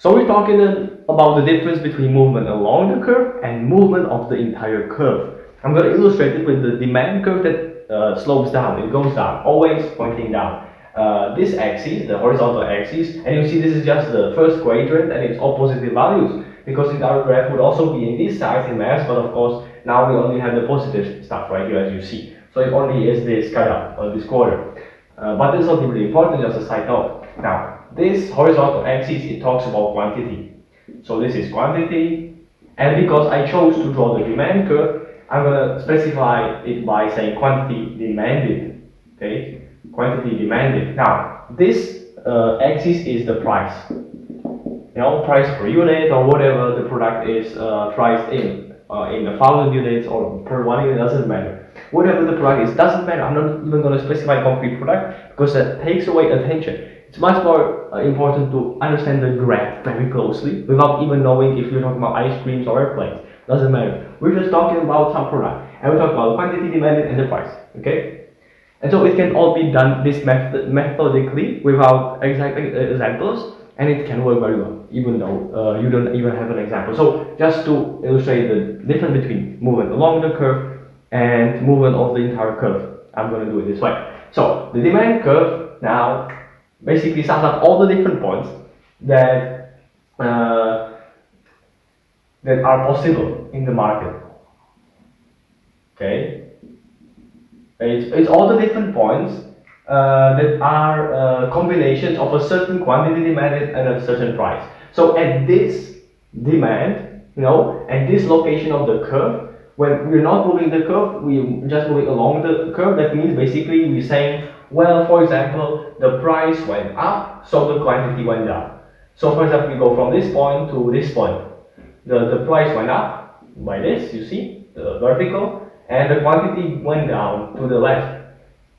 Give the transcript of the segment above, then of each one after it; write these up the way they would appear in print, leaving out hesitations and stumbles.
So we're talking about the difference between movement along the curve and movement of the entire curve. I'm going to illustrate it with the demand curve that slopes down. It goes down, always pointing down. This axis, the horizontal axis, and you see this is just the first quadrant and its all positive values, because in our graph would also be in this size in mass, but of course now we only have the positive stuff right here, as you see. So it only is this cutout or this quarter. But this is not really important, just a side note. Now, this horizontal axis, it talks about quantity. So this is quantity, and because I chose to draw the demand curve, I'm gonna specify it by saying quantity demanded. Okay, quantity demanded. Now, this axis is the price. You know, price per unit or whatever the product is priced in 1,000 units or per 1 unit, doesn't matter. Whatever the product is, doesn't matter. I'm not even going to specify concrete product because that takes away attention. It's much more important to understand the graph very closely without even knowing if you're talking about ice creams or airplanes. Doesn't matter. We're just talking about some product, and we talk about quantity demanded and the price. Okay? And so it can all be done this methodically without exact examples, and it can work very well, even though you don't even have an example. So just to illustrate the difference between movement along the curve and movement of the entire curve, I'm going to do it this way. So the demand curve now basically sums up all the different points that that are possible in the market. Okay. It's all the different points that are combinations of a certain quantity demanded and a certain price. So at this demand, at this location of the curve, when we're not moving the curve, we're just moving along the curve. That means basically we're saying, well, for example, the price went up, so the quantity went down. So for example, we go from this point to this point. The price went up by this, you see, the vertical, and the quantity went down to the left,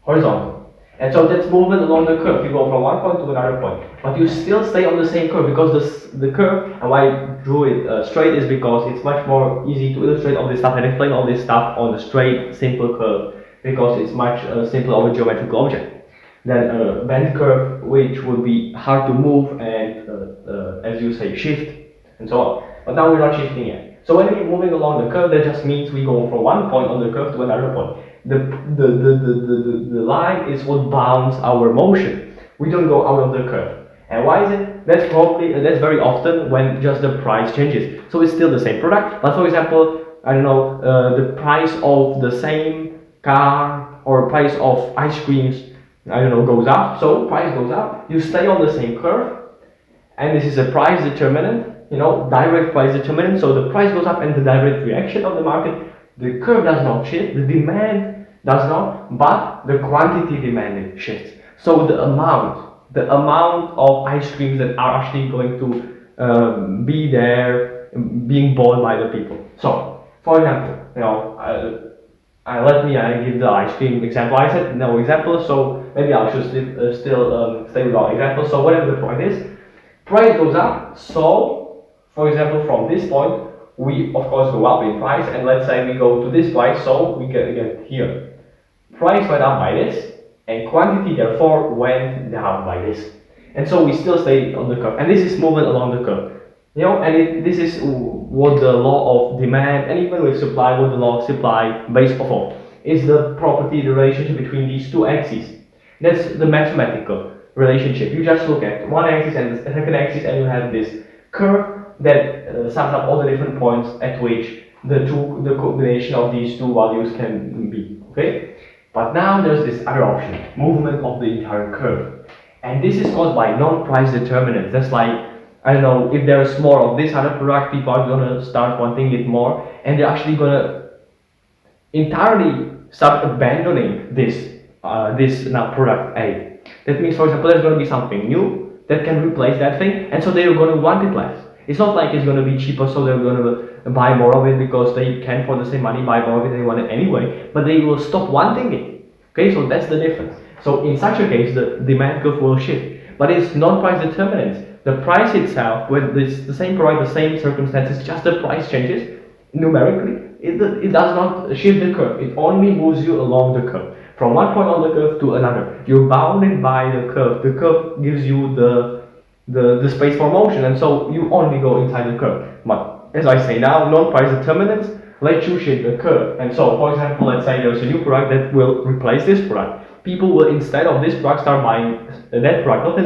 horizontal. And so that's movement along the curve. You go from one point to another point, but you still stay on the same curve because the curve, and why I drew it straight is because it's much more easy to illustrate all this stuff and explain all this stuff on a straight, simple curve, because it's much simpler of a geometrical object than a bend curve, which would be hard to move and, as you say, shift and so on. But now we're not shifting yet. So when we're moving along the curve, that just means we go from one point on the curve to another point. The line is what bounds our motion. We don't go out of the curve. And why is it? That's very often when just the price changes. So it's still the same product, but for example, I don't know, the price of the same car or price of ice creams, I don't know, goes up. So price goes up. You stay on the same curve, and this is a price determinant. Direct price determinant. So the price goes up and the direct reaction of the market, the curve does not shift, the demand does not, but the quantity demanded shifts. So the amount of ice creams that are actually going to be there, being bought by the people. So, for example, let me give the ice cream example. I said no example, so maybe I should still stay without example. So whatever the point is, price goes up, so for example, from this point, we of course go up in price, and let's say we go to this price, so we get again here. Price went up by this, and quantity therefore went down by this. And so we still stay on the curve, and this is movement along the curve. This is what the law of demand, and even with supply, what the law of supply based off of is the property, the relationship between these two axes. That's the mathematical relationship. You just look at one axis and the second axis, and you have this curve that sums up all the different points at which the combination of these two values can be. Okay, but now there's this other option, movement of the entire curve, and this is caused by non-price determinants. That's like, I don't know, if there's more of this other product, people are gonna start wanting it more, and they're actually gonna entirely start abandoning this now product A. That means, for example, there's gonna be something new that can replace that thing, and so they're gonna want it less. It's not like it's going to be cheaper, so they're going to buy more of it because they can, for the same money, buy more of it. They want it anyway, but they will stop wanting it. Okay, so that's the difference. So in such a case, the demand curve will shift, but it's non-price determinants. The price itself, when it's the same product, the same circumstances, just the price changes numerically. It does not shift the curve. It only moves you along the curve from one point on the curve to another. You're bounded by the curve. The curve gives you the the space for motion, and so you only go inside the curve. But as I say now, non-price determinants let you shape the curve. And so, for example, let's say there's a new product that will replace this product. People will, instead of this product, start buying that product,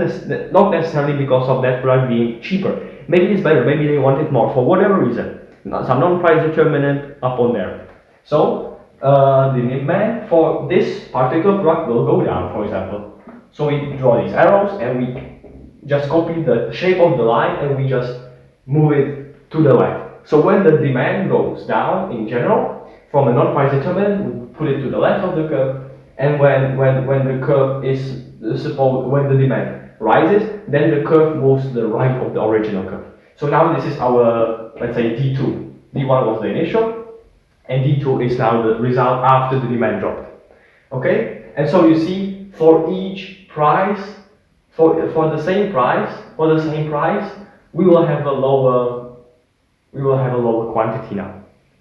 not necessarily because of that product being cheaper. Maybe it's better, maybe they want it more for whatever reason. Some non-price determinant up on there. So the demand for this particular product will go down, for example. So we draw these arrows and we just copy the shape of the line and we just move it to the left. So when the demand goes down in general, from a non-price determinant, we put it to the left of the curve, and when the curve is when the demand rises, then the curve moves to the right of the original curve. So now this is our, let's say, D2. D1 was the initial, and D2 is now the result after the demand dropped. Okay? And so you see, for each price, for the same price, we will have a lower quantity now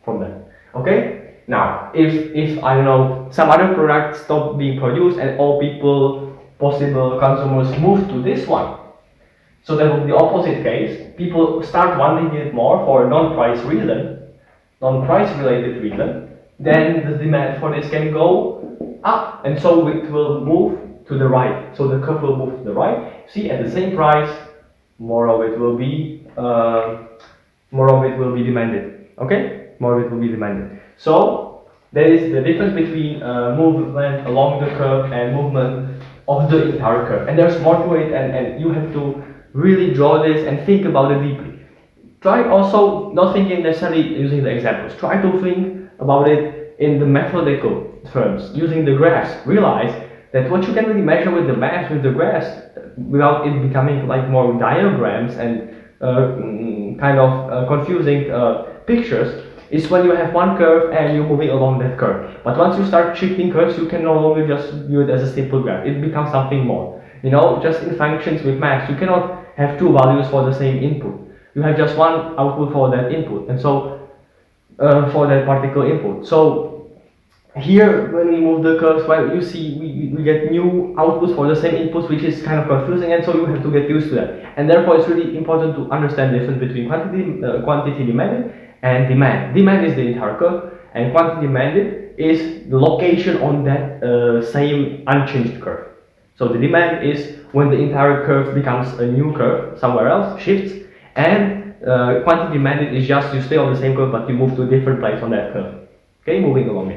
from that. Okay? Now, if I don't know, some other product stop being produced and all possible consumers move to this one, so that will be the opposite case. People start wanting it more for a non-price related reason, then the demand for this can go up, and so it will move to the right. So the curve will move to the right. See, at the same price, more of it will be demanded. Okay, more of it will be demanded. So there is the difference between movement along the curve and movement of the entire curve. And there's more to it, and you have to really draw this and think about it deeply. Try also not thinking necessarily using the examples. Try to think about it in the methodical terms, using the graphs. Realize that what you can really measure with the math, with the graphs, without it becoming like more diagrams and confusing pictures, is when you have one curve and you're moving along that curve. But once you start shifting curves, you can no longer just view it as a simple graph. It becomes something more. You know, just in functions with math, you cannot have two values for the same input. You have just one output for that input, and so for that particular input. So here, when we move the curves, well, you see we get new outputs for the same inputs, which is kind of confusing, and so you have to get used to that. And therefore, it's really important to understand the difference between quantity demanded and demand. Demand is the entire curve, and quantity demanded is the location on that same unchanged curve. So the demand is when the entire curve becomes a new curve somewhere else, shifts, and quantity demanded is just you stay on the same curve but you move to a different place on that curve. Okay, moving along it.